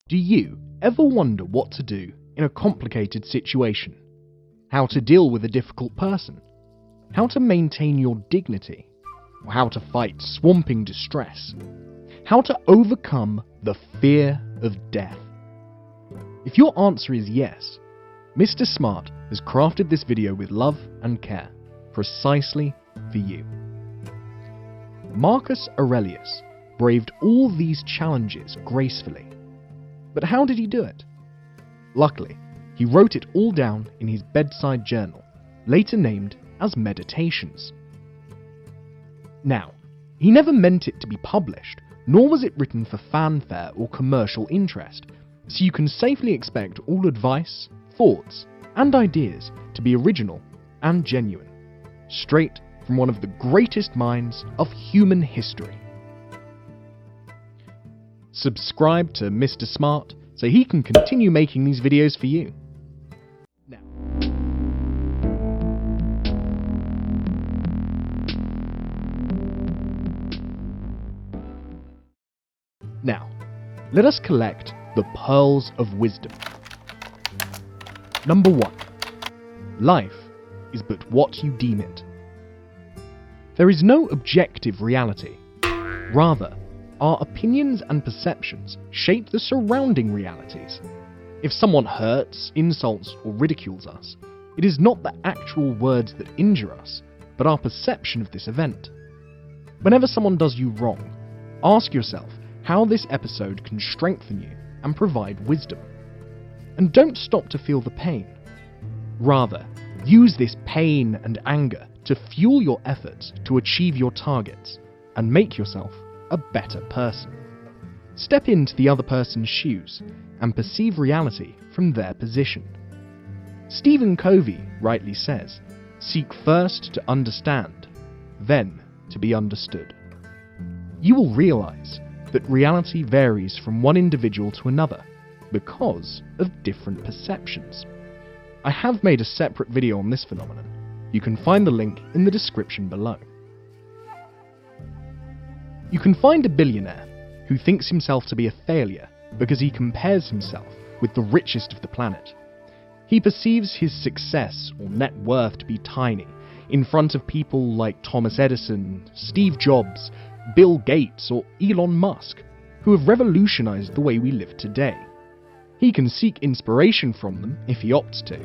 Do you ever wonder what to do in a complicated situation? How to deal with a difficult person? How to maintain your dignity? Or how to fight swamping distress? How to overcome the fear of death? If your answer is yes, Mr. Smart has crafted this video with love and care, precisely for you. Marcus Aurelius braved all these challenges gracefully. But how did he do it? Luckily, he wrote it all down in his bedside journal, later named as Meditations. Now, he never meant it to be published, nor was it written for fanfare or commercial interest, so you can safely expect all advice, thoughts, and ideas to be original and genuine, straight from one of the greatest minds of human history. Subscribe to Mr. Smart so he can continue making these videos for you. Now, let us collect the pearls of wisdom. Number 1. Life is but what you deem it. There is no objective reality. Rather, our opinions and perceptions shape the surrounding realities. If someone hurts, insults, or ridicules us, it is not the actual words that injure us, but our perception of this event. Whenever someone does you wrong, ask yourself how this episode can strengthen you and provide wisdom. And don't stop to feel the pain. Rather, use this pain and anger to fuel your efforts to achieve your targets and make yourself a better person. Step into the other person's shoes and perceive reality from their position. Stephen Covey rightly says, "Seek first to understand, then to be understood." You will realize that reality varies from one individual to another because of different perceptions. I have made a separate video on this phenomenon. You can find the link in the description below. You can find a billionaire who thinks himself to be a failure because he compares himself with the richest of the planet. He perceives his success or net worth to be tiny in front of people like Thomas Edison, Steve Jobs, Bill Gates, or Elon Musk, who have revolutionized the way we live today. He can seek inspiration from them if he opts to,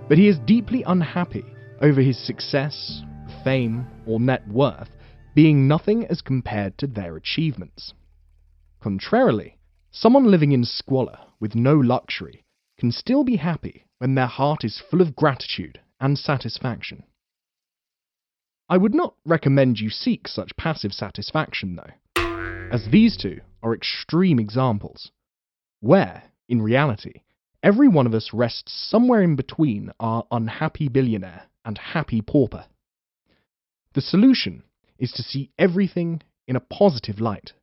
but he is deeply unhappy over his success, fame, or net worth being nothing as compared to their achievements. Contrarily, someone living in squalor with no luxury can still be happy when their heart is full of gratitude and satisfaction. I would not recommend you seek such passive satisfaction though, as these two are extreme examples, where, in reality, every one of us rests somewhere in between our unhappy billionaire and happy pauper. The solution is to see everything in a positive light,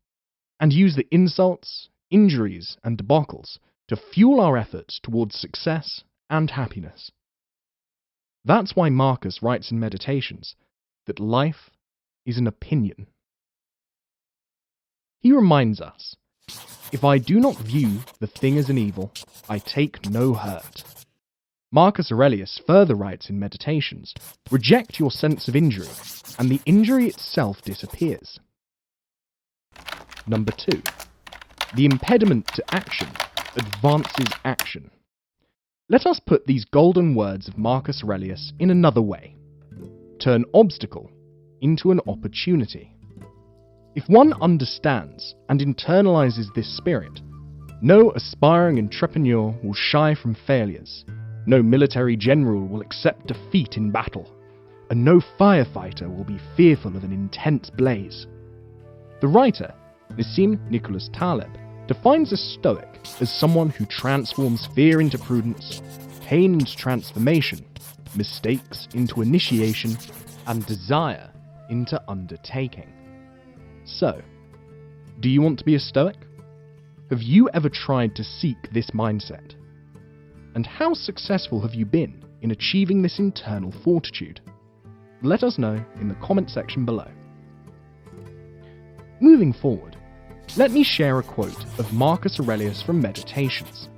and use the insults, injuries, and debacles to fuel our efforts towards success and happiness. That's why Marcus writes in Meditations that life is an opinion. He reminds us, "If I do not view the thing as an evil, I take no hurt." Marcus Aurelius further writes in Meditations, "Reject your sense of injury, and the injury itself disappears." Number 2. The impediment to action advances action. Let us put these golden words of Marcus Aurelius in another way. Turn obstacle into an opportunity. If one understands and internalizes this spirit, no aspiring entrepreneur will shy from failures, no military general will accept defeat in battle, and no firefighter will be fearful of an intense blaze. The writer, Nassim Nicholas Taleb, defines a Stoic as someone who transforms fear into prudence, pain into transformation, mistakes into initiation, and desire into undertaking. So, do you want to be a Stoic? Have you ever tried to seek this mindset? And how successful have you been in achieving this internal fortitude? Let us know in the comment section below. Moving forward, Let me share a quote of Marcus Aurelius from Meditations.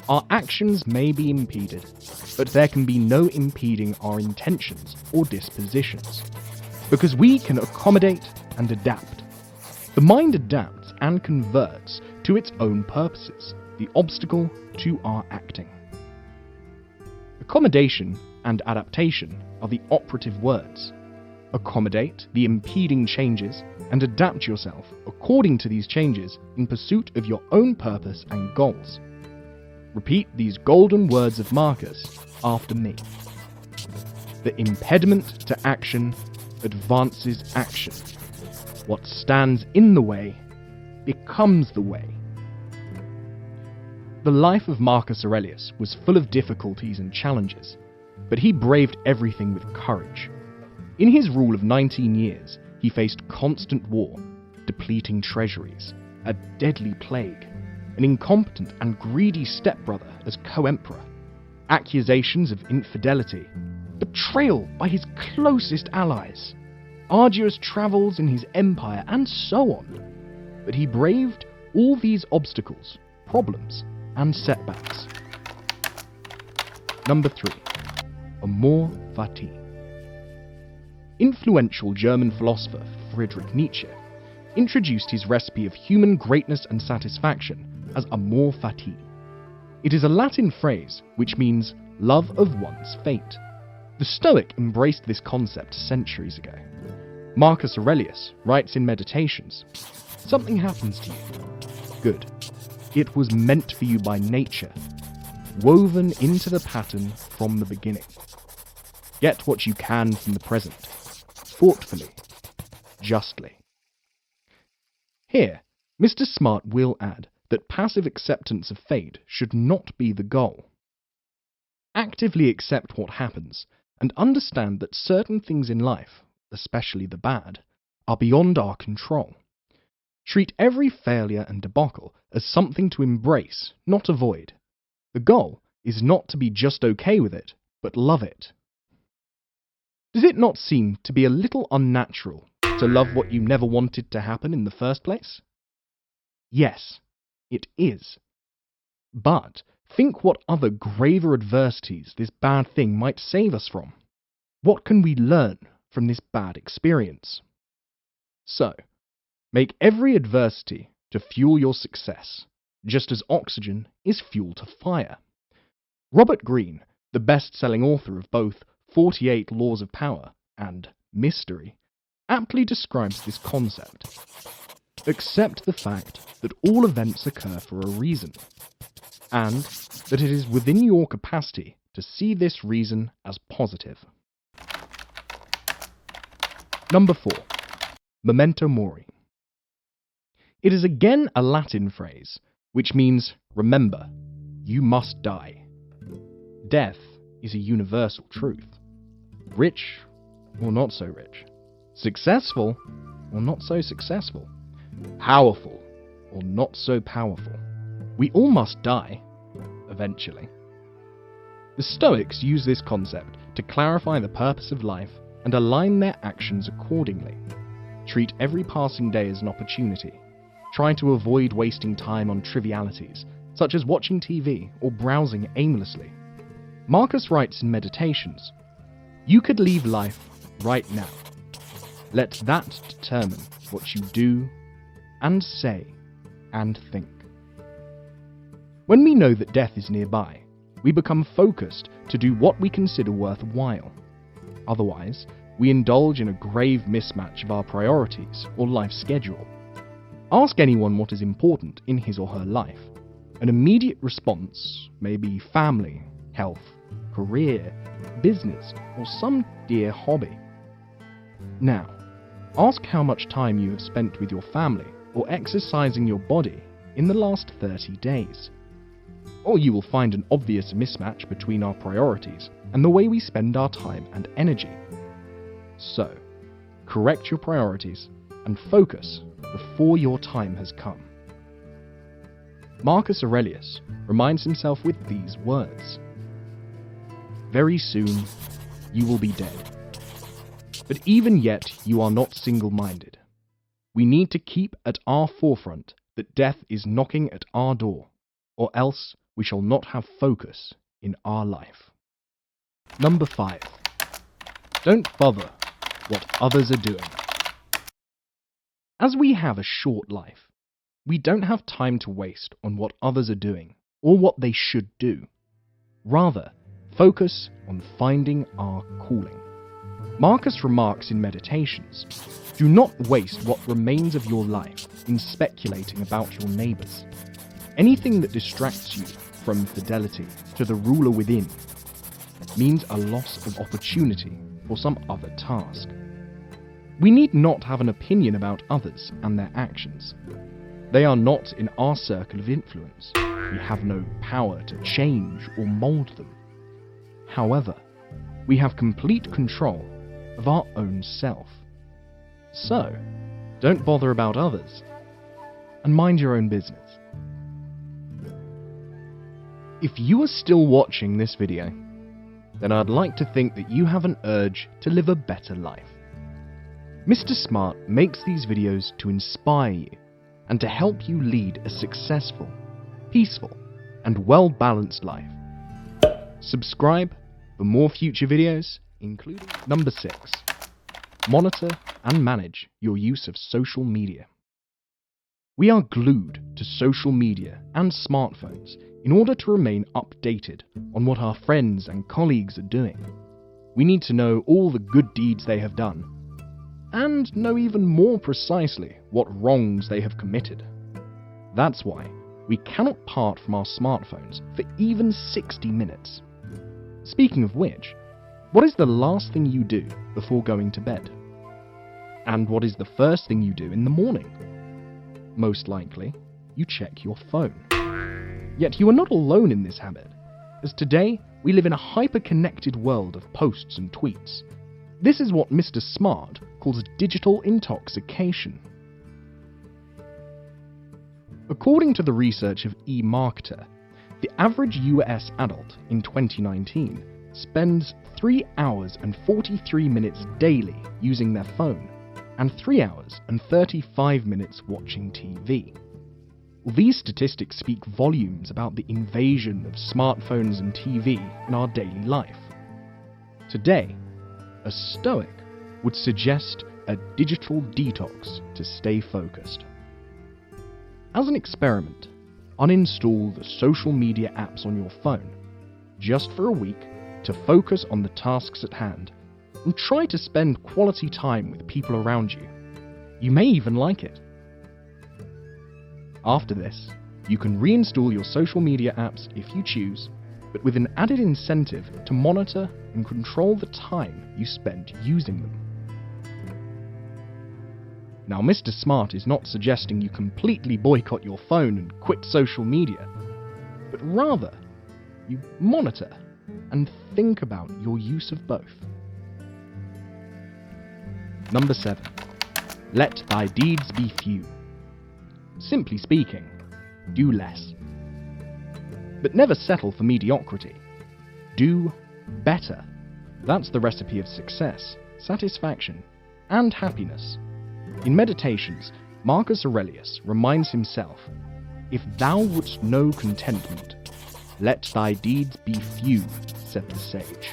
Our actions may be impeded, but there can be no impeding our intentions or dispositions, because we can accommodate and adapt. The mind adapts and converts to its own purposes, the obstacle to our acting. Accommodation and adaptation are the operative words. Accommodate the impeding changes and adapt yourself according to these changes in pursuit of your own purpose and goals. Repeat these golden words of Marcus after me. The impediment to action advances action. What stands in the way becomes the way. The life of Marcus Aurelius was full of difficulties and challenges, but he braved everything with courage. In his rule of 19 years, he faced constant war, depleting treasuries, a deadly plague, an incompetent and greedy stepbrother as co-emperor, accusations of infidelity, betrayal by his closest allies, arduous travels in his empire, and so on. But he braved all these obstacles, problems, and setbacks. Number 3. Amor Fati. Influential German philosopher Friedrich Nietzsche introduced his recipe of human greatness and satisfaction as Amor Fati. It is a Latin phrase which means love of one's fate. The Stoic embraced this concept centuries ago. Marcus Aurelius writes in Meditations, "Something happens to you. Good. It was meant for you by nature, woven into the pattern from the beginning. Get what you can from the present, thoughtfully, justly." Here, Mr. Smart will add that passive acceptance of fate should not be the goal. Actively accept what happens and understand that certain things in life, especially the bad, are beyond our control. Treat every failure and debacle as something to embrace, not avoid. The goal is not to be just okay with it, but love it. Does it not seem to be a little unnatural to love what you never wanted to happen in the first place? Yes, it is. But think what other graver adversities this bad thing might save us from. What can we learn from this bad experience? So, make every adversity to fuel your success, just as oxygen is fuel to fire. Robert Greene, the best-selling author of both 48 Laws of Power and Mystery, aptly describes this concept. Accept the fact that all events occur for a reason, and that it is within your capacity to see this reason as positive. Number 4. Memento Mori. It is again a Latin phrase, which means, remember, you must die. Death is a universal truth. Rich or not so rich. Successful or not so successful. Powerful or not so powerful. We all must die, eventually. The Stoics use this concept to clarify the purpose of life and align their actions accordingly. Treat every passing day as an opportunity. Try to avoid wasting time on trivialities, such as watching TV or browsing aimlessly. Marcus writes in Meditations, "You could leave life right now. Let that determine what you do and say and think." When we know that death is nearby, we become focused to do what we consider worthwhile. Otherwise, we indulge in a grave mismatch of our priorities or life schedule. Ask anyone what is important in his or her life. An immediate response may be family, health, career, business, or some dear hobby. Now, ask how much time you have spent with your family or exercising your body in the last 30 days. Or you will find an obvious mismatch between our priorities and the way we spend our time and energy. So, correct your priorities and focus before your time has come. Marcus Aurelius reminds himself with these words: "Very soon you will be dead. But even yet you are not single-minded. we need to keep at our forefront that death is knocking at our door, or else we shall not have focus in our life. Number 5. Don't bother what others are doing. As we have a short life, we don't have time to waste on what others are doing or what they should do. Rather, focus on finding our calling. Marcus remarks in Meditations, do not waste what remains of your life in speculating about your neighbours. Anything that distracts you from fidelity to the ruler within means a loss of opportunity for some other task. We need not have an opinion about others and their actions. They are not in our circle of influence. We have no power to change or mould them. However, we have complete control of our own self. So, don't bother about others, and mind your own business. If you are still watching this video, then I'd like to think that you have an urge to live a better life. Mr. Smart makes these videos to inspire you and to help you lead a successful, peaceful, and well-balanced life. Subscribe for more future videos, including Number 6. Monitor and manage your use of social media. We are glued to social media and smartphones in order to remain updated on what our friends and colleagues are doing. We need to know all the good deeds they have done, and know even more precisely what wrongs they have committed. That's why we cannot part from our smartphones for even 60 minutes. Speaking of which, what is the last thing you do before going to bed? And what is the first thing you do in the morning? Most likely, you check your phone. Yet you are not alone in this habit, as today we live in a hyper-connected world of posts and tweets. This is what Mr. Smart calls digital intoxication. According to the research of eMarketer, the average US adult in 2019 spends 3 hours and 43 minutes daily using their phone, and 3 hours and 35 minutes watching TV. Well, these statistics speak volumes about the invasion of smartphones and TV in our daily life. Today, a Stoic would suggest a digital detox to stay focused. As an experiment, uninstall the social media apps on your phone, just for a week, to focus on the tasks at hand, and try to spend quality time with people around you. You may even like it. After this, you can reinstall your social media apps if you choose, but with an added incentive to monitor and control the time you spend using them. Now, Mr. Smart is not suggesting you completely boycott your phone and quit social media, but rather, you monitor and think about your use of both. Number 7. Let thy deeds be few. Simply speaking, do less. But never settle for mediocrity. Do better. That's the recipe of success, satisfaction, and happiness. In Meditations, Marcus Aurelius reminds himself, "If thou wouldst know contentment, let thy deeds be few," said the sage.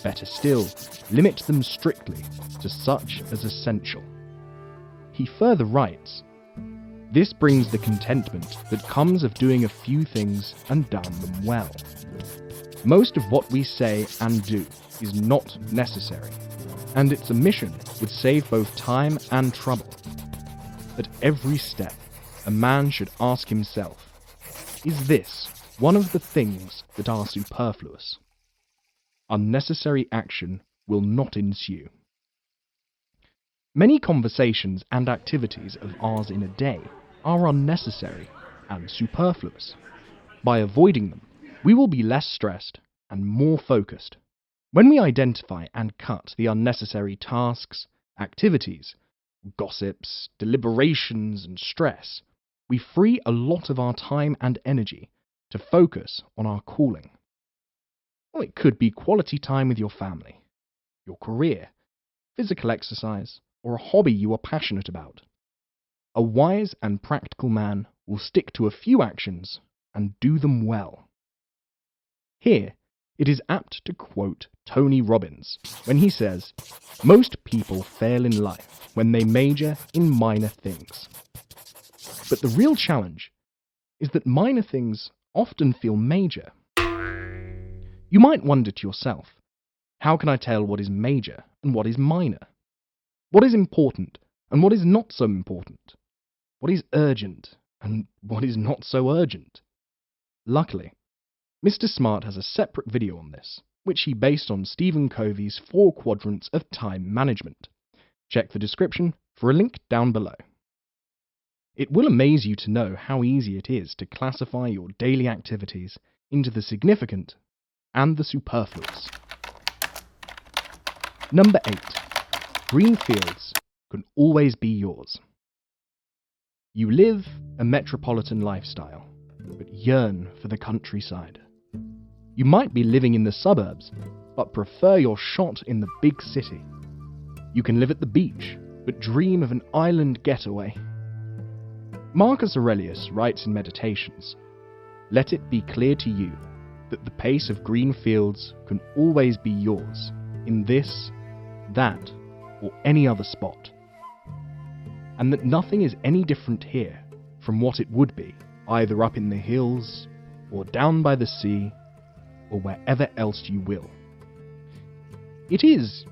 Better still, limit them strictly to such as essential. He further writes, "This brings the contentment that comes of doing a few things and done them well. Most of what we say and do is not necessary, and its omission would save both time and trouble. At every step, a man should ask himself, is this one of the things that are superfluous? Unnecessary action will not ensue." Many conversations and activities of ours in a day are unnecessary and superfluous. By avoiding them, we will be less stressed and more focused. When we identify and cut the unnecessary tasks, activities, gossips, deliberations, and stress, we free a lot of our time and energy to focus on our calling. Well, it could be quality time with your family, your career, physical exercise, or a hobby you are passionate about. A wise and practical man will stick to a few actions and do them well. Here, it is apt to quote Tony Robbins when he says, "Most people fail in life when they major in minor things." But the real challenge is that minor things often feel major. You might wonder to yourself, how can I tell what is major and what is minor? What is important and what is not so important? What is urgent and what is not so urgent? Luckily, Mr. Smart has a separate video on this, which he based on Stephen Covey's 4 quadrants of time management. Check the description for a link down below. It will amaze you to know how easy it is to classify your daily activities into the significant and the superfluous. Number 8. Greenfields can always be yours. You live a metropolitan lifestyle, but yearn for the countryside. You might be living in the suburbs, but prefer your shot in the big city. You can live at the beach, but dream of an island getaway. Marcus Aurelius writes in Meditations, "Let it be clear to you that the pace of green fields can always be yours in this, that, or any other spot, and that nothing is any different here from what it would be either up in the hills, or down by the sea, or wherever else you will." It is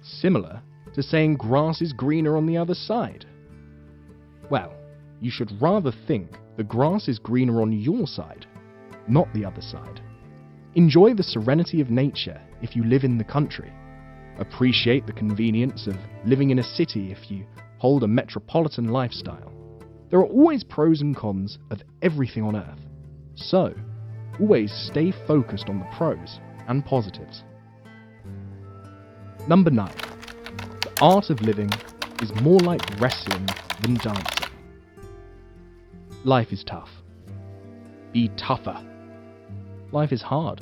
similar to saying grass is greener on the other side. Well, you should rather think the grass is greener on your side, not the other side. Enjoy the serenity of nature if you live in the country. Appreciate the convenience of living in a city if you hold a metropolitan lifestyle. There are always pros and cons of everything on earth, so always stay focused on the pros and positives. Number 9. The art of living is more like wrestling than dancing. Life is tough. Be tougher. Life is hard.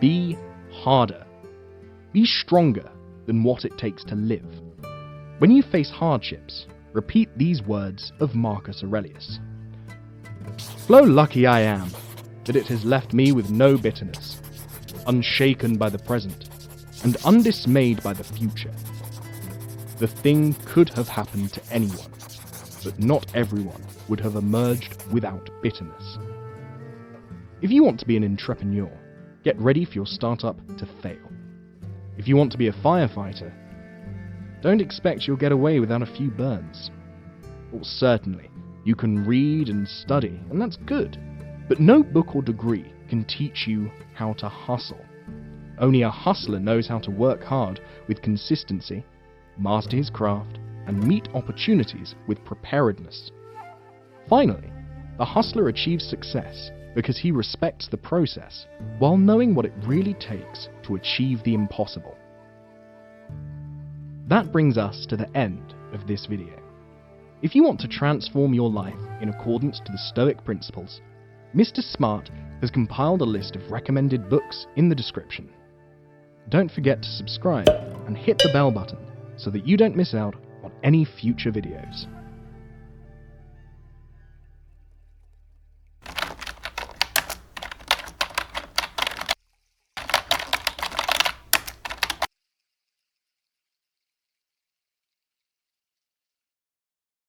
Be harder. Be stronger than what it takes to live. When you face hardships, repeat these words of Marcus Aurelius. "Flow lucky I am, that it has left me with no bitterness, unshaken by the present, and undismayed by the future. The thing could have happened to anyone, but not everyone would have emerged without bitterness." If you want to be an entrepreneur, get ready for your startup to fail. If you want to be a firefighter, don't expect you'll get away without a few burns. Well, certainly, you can read and study, and that's good, but no book or degree can teach you how to hustle. Only a hustler knows how to work hard with consistency, master his craft, and meet opportunities with preparedness. Finally, the hustler achieves success because he respects the process while knowing what it really takes to achieve the impossible. That brings us to the end of this video. If you want to transform your life in accordance to the Stoic principles, Mr. Smart has compiled a list of recommended books in the description. Don't forget to subscribe and hit the bell button so that you don't miss out on any future videos.